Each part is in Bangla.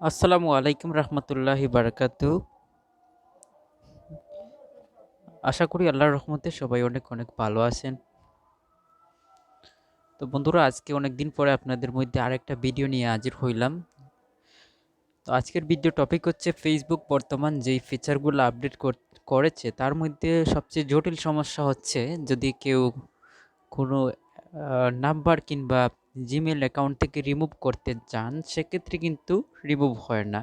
আসসালামু আলাইকুম রহমতুল্লাহি বারাকাতু। আশা করি আল্লাহর রহমতে সবাই অনেক অনেক ভালো আছেন। তো বন্ধুরা, আজকে অনেক দিন পরে আপনাদের মধ্যে আরেকটা ভিডিও নিয়ে হাজির হইলাম। তো আজকের ভিডিও টপিক হচ্ছে ফেসবুক বর্তমান যেই ফিচারগুলো আপডেট করেছে তার মধ্যে সবচেয়ে জটিল সমস্যা হচ্ছে যদি কেউ কোনো নাম্বার কিংবা জিমেল অ্যাকাউন্ট থেকে রিমুভ করতে চান সেক্ষেত্রে কিন্তু রিমুভ হয় না।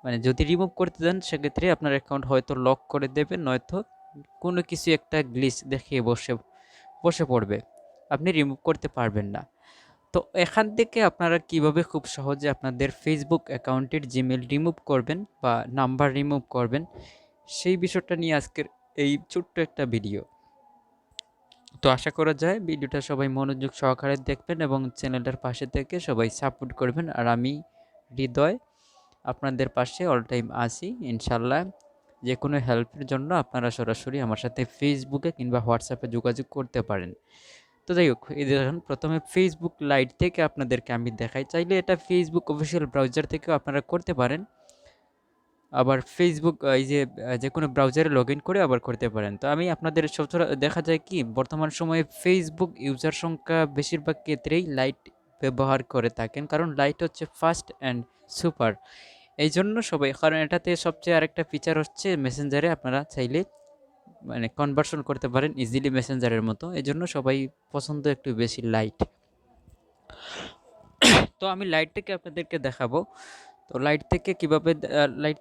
মানে যদি রিমুভ করতে চান সেক্ষেত্রে আপনার অ্যাকাউন্ট হয়তো লক করে দেবে, নয়তো কোনো কিছু একটা গ্লিচ দেখিয়ে বসে বসে পড়বে, আপনি রিমুভ করতে পারবেন না। তো এখান থেকে আপনারা কিভাবে খুব সহজে আপনাদের ফেসবুক অ্যাকাউন্টের জিমেল রিমুভ করবেন বা নাম্বার রিমুভ করবেন সেই বিষয়টা নিয়ে আজকের এই ছোট্ট একটা ভিডিও। তো আশা করা যায় ভিডিওটা সবাই মনোযোগ সহকারে দেখবেন এবং চ্যানেলটার পাশে থেকে সবাই সাপোর্ট করবেন। আর আমি হৃদয় আপনাদের পাশে অল টাইম আসি ইনশাল্লাহ। যে কোনো হেল্পের জন্য আপনারা সরাসরি আমার সাথে ফেসবুকে কিংবা হোয়াটসঅ্যাপে যোগাযোগ করতে পারেন। তো যাই হোক, এই দেখুন প্রথমে ফেসবুক লাইট থেকে আপনাদেরকে আমি দেখাই। চাইলে এটা ফেসবুক অফিসিয়াল ব্রাউজার থেকেও আপনারা করতে পারেন, আবার ফেসবুক এই যে যে কোনো ব্রাউজারে লগ ইন করে আবার করতে পারেন। তো আমি আপনাদের সচরাচর দেখা যায় কি বর্তমান সময়ে ফেসবুক ইউজার সংখ্যা বেশিরভাগ ক্ষেত্রেই লাইট ব্যবহার করে থাকেন, কারণ লাইট হচ্ছে ফাস্ট অ্যান্ড সুপার। এই জন্য সবাই, কারণ এটাতে সবচেয়ে আরেকটা ফিচার হচ্ছে মেসেঞ্জারে আপনারা চাইলে মানে কনভার্সন করতে পারেন ইজিলি মেসেঞ্জারের মতো, এই জন্য সবাই পছন্দ একটু বেশি লাইট। তো আমি লাইট থেকে আপনাদেরকে দেখাবো। তো লাইট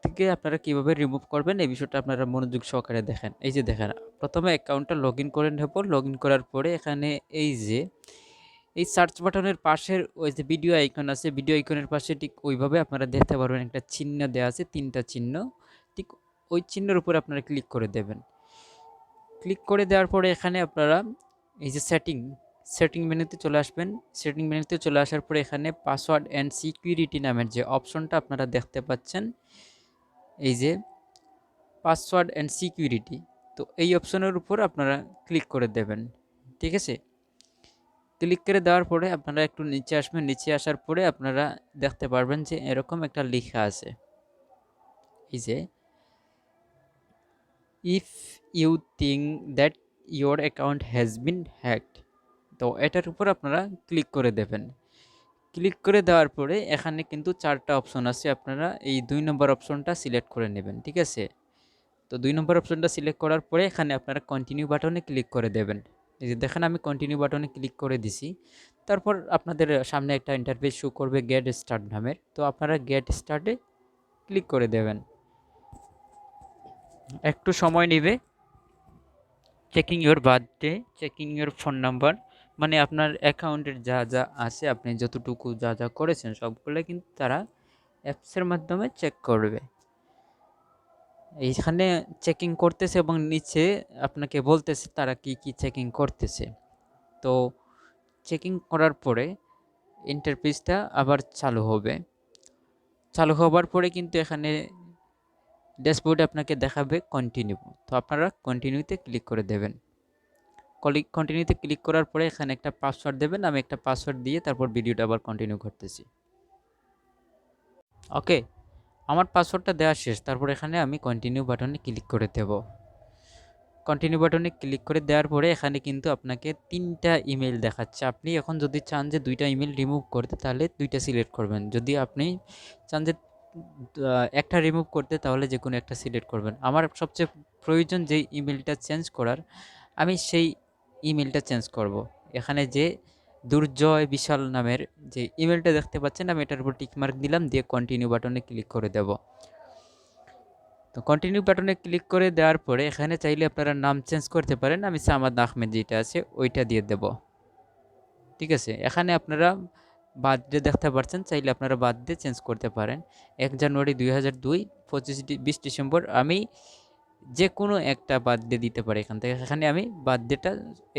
থেকে আপনারা কিভাবে রিমুভ করবেন এই বিষয়টা আপনারা মনোযোগ সহকারে দেখেন। এই যে দেখেন, প্রথমে অ্যাকাউন্টটা লগ ইন করে নেব। লগ ইন করার পরে এখানে এই যে এই সার্চ বাটনের পাশের ওই যে ভিডিও আইকন আছে, ভিডিও আইকনের পাশে ঠিক ওইভাবে আপনারা দেখতে পারবেন একটা চিহ্ন দেওয়া আছে, তিনটা চিহ্ন। ঠিক ওই চিহ্নের উপর আপনারা ক্লিক করে দেবেন। ক্লিক করে দেওয়ার পরে এখানে আপনারা এই যে সেটিং মেনুতে চলে আসবেন। সেটিং মেনুতে চলে আসার পরে এখানে পাসওয়ার্ড অ্যান্ড সিকিউরিটি নামের যে অপশনটা আপনারা দেখতে পাচ্ছেন, এই যে পাসওয়ার্ড অ্যান্ড সিকিউরিটি, তো এই অপশনের উপর আপনারা ক্লিক করে দেবেন। ঠিক আছে, ক্লিক করে দেওয়ার পরে আপনারা একটু নিচে আসবেন। নিচে আসার পরে আপনারা দেখতে পারবেন যে এরকম একটা লেখা আছে, এই যে if you think that your account has been hacked, তো এটার উপর আপনারা ক্লিক করে দেবেন। ক্লিক করে দেওয়ার পরে এখানে কিন্তু চারটা অপশন আছে, আপনারা এই 2 নম্বর অপশনটা সিলেক্ট করে নেবেন। ঠিক আছে, তো 2 নম্বর অপশনটা সিলেক্ট করার পরে এখানে আপনারা কন্টিনিউ বাটনে ক্লিক করে দেবেন। এই যে দেখেন আমি কন্টিনিউ বাটনে ক্লিক করে দিছি। তারপর আপনাদের সামনে একটা ইন্টারফেস শো করবে গেট স্টার্ট নামের, তো আপনারা গেট স্টার্টে ক্লিক করে দেবেন। একটু সময় নেবে। Checking your birthday, checking your phone number, মানে আপনার অ্যাকাউন্টের যা যা আছে, আপনি যতটুকু যা যা করেছেন সবগুলো কিন্তু তারা অ্যাপসের মাধ্যমে চেক করবে। এইখানে চেকিং করতেছে এবং নিচে আপনাকে বলতেছে তারা কি কি চেকিং করতেছে। তো চেকিং করার পরে ইন্টারফেসটা আবার চালু হবে। চালু হবার পরে কিন্তু এখানে ড্যাশবোর্ডে আপনাকে দেখাবে কন্টিনিউ, তো আপনারা কন্টিনিউতে ক্লিক করে দেবেন। কন্টিনিউতে ক্লিক করার পরে এখানে একটা পাসওয়ার্ড দেবেন। আমি একটা পাসওয়ার্ড দিয়ে তারপর ভিডিওটা আবার কন্টিনিউ করতেছি। ওকে, আমার পাসওয়ার্ডটা দেওয়া শেষ। তারপর এখানে আমি কন্টিনিউ বাটনে ক্লিক করে দেব। কন্টিনিউ বাটনে ক্লিক করে দেওয়ার পরে এখানে কিন্তু আপনাকে 3টা ইমেল দেখাচ্ছে। আপনি এখন যদি চান যে 2টা ইমেল রিমুভ করতে তাহলে 2টা সিলেক্ট করবেন। যদি আপনি চান যে একটা রিমুভ করতে তাহলে যে কোনো একটা সিলেক্ট করবেন। আমার সবচেয়ে প্রয়োজন যে ইমেলটা চেঞ্জ করার, আমি সেই ইমেলটা চেঞ্জ করব। এখানে যে দুর্জয় বিশাল নামের যে ইমেলটা দেখতে পাচ্ছেন, আমি এটার উপর টিকমার্ক দিলাম, দিয়ে কন্টিনিউ বাটনে ক্লিক করে দেব। তো কন্টিনিউ বাটনে ক্লিক করে দেওয়ার পরে এখানে চাইলে আপনারা নাম চেঞ্জ করতে পারেন। আমি সামাদ আহমেদ যেটা আছে ওইটা দিয়ে দেব। ঠিক আছে, এখানে আপনারা বার্থডে দেখতে পাচ্ছেন, চাইলে আপনারা বার্থডে চেঞ্জ করতে পারেন। 1 জানুয়ারি 2002, 20 ডিসেম্বর, আমি যে কোনো একটা বার্থডে দিতে পারি এখান থেকে। এখানে আমি বার্থডেটা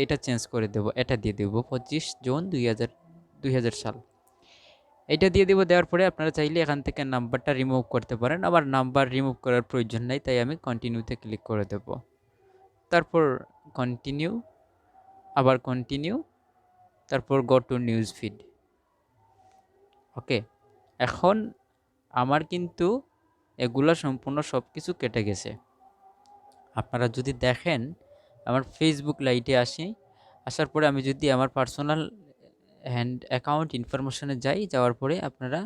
এটা চেঞ্জ করে দেব, এটা দিয়ে দেবো 25 জুন 2000 সাল, এটা দিয়ে দেবো। দেওয়ার পরে আপনারা চাইলে এখান থেকে নাম্বারটা রিমুভ করতে পারেন, আবার নাম্বার রিমুভ করার প্রয়োজন নাই, তাই আমি কন্টিনিউতে ক্লিক করে দেব। তারপর কন্টিনিউ, আবার কন্টিনিউ, তারপর গো টু নিউজ ফিড। ওকে, এখন আমার কিন্তু এগুলা সম্পূর্ণ সব কিছু কেটে গেছে। আপনারা যদি দেখেন আমার ফেসবুক লাইটে আসি, আসার পরে আমি যদি আমার পার্সোনাল হ্যান্ড অ্যাকাউন্ট ইনফরমেশনে যাই, যাওয়ার পরে আপনারা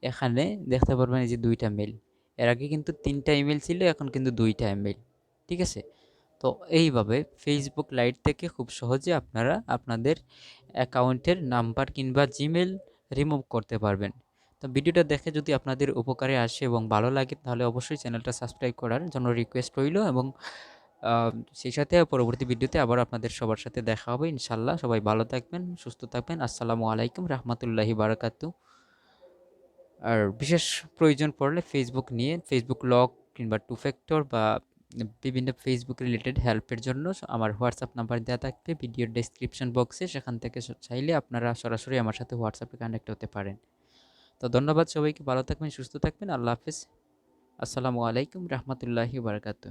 এখানে দেখতে পারবেন এই যে 2টা মেল। এর আগে কিন্তু 3টা ইমেল ছিল, এখন কিন্তু 2টা ইমেল। ঠিক আছে? তো এইভাবে ফেসবুক লাইট থেকে খুব সহজে আপনারা আপনাদের অ্যাকাউন্টের নাম্বার কিংবা জিমেল রিমুভ করতে পারবেন। তো ভিডিওটা দেখে যদি আপনাদের উপকারে আসে এবং ভালো লাগে, তাহলে অবশ্যই চ্যানেলটা সাবস্ক্রাইব করার জন্য রিকোয়েস্ট রইল। এবং সেই সাথে পরবর্তী ভিডিওতে আবার আপনাদের সবার সাথে দেখা হবে ইনশাল্লাহ। সবাই ভালো থাকবেন, সুস্থ থাকবেন। আসসালামু আলাইকুম রহমতুল্লাহি বারাকাতু। আর বিশেষ প্রয়োজন পড়লে ফেসবুক নিয়ে, ফেসবুক লক কিংবা টু ফ্যাক্টর বা বিভিন্ন ফেসবুক রিলেটেড হেল্পের জন্য আমার হোয়াটসঅ্যাপ নাম্বার দেওয়া থাকবে ভিডিওর ডেসক্রিপশন বক্সে। সেখান থেকে চাইলে আপনারা সরাসরি আমার সাথে হোয়াটসঅ্যাপে কানেক্ট হতে পারেন। তো ধন্যবাদ সবাইকে, ভালো থাকবেন, সুস্থ থাকবেন। আল্লাহ হাফেজ। আসসালামু আলাইকুম রহমতুল্লাহি বারাকাতু।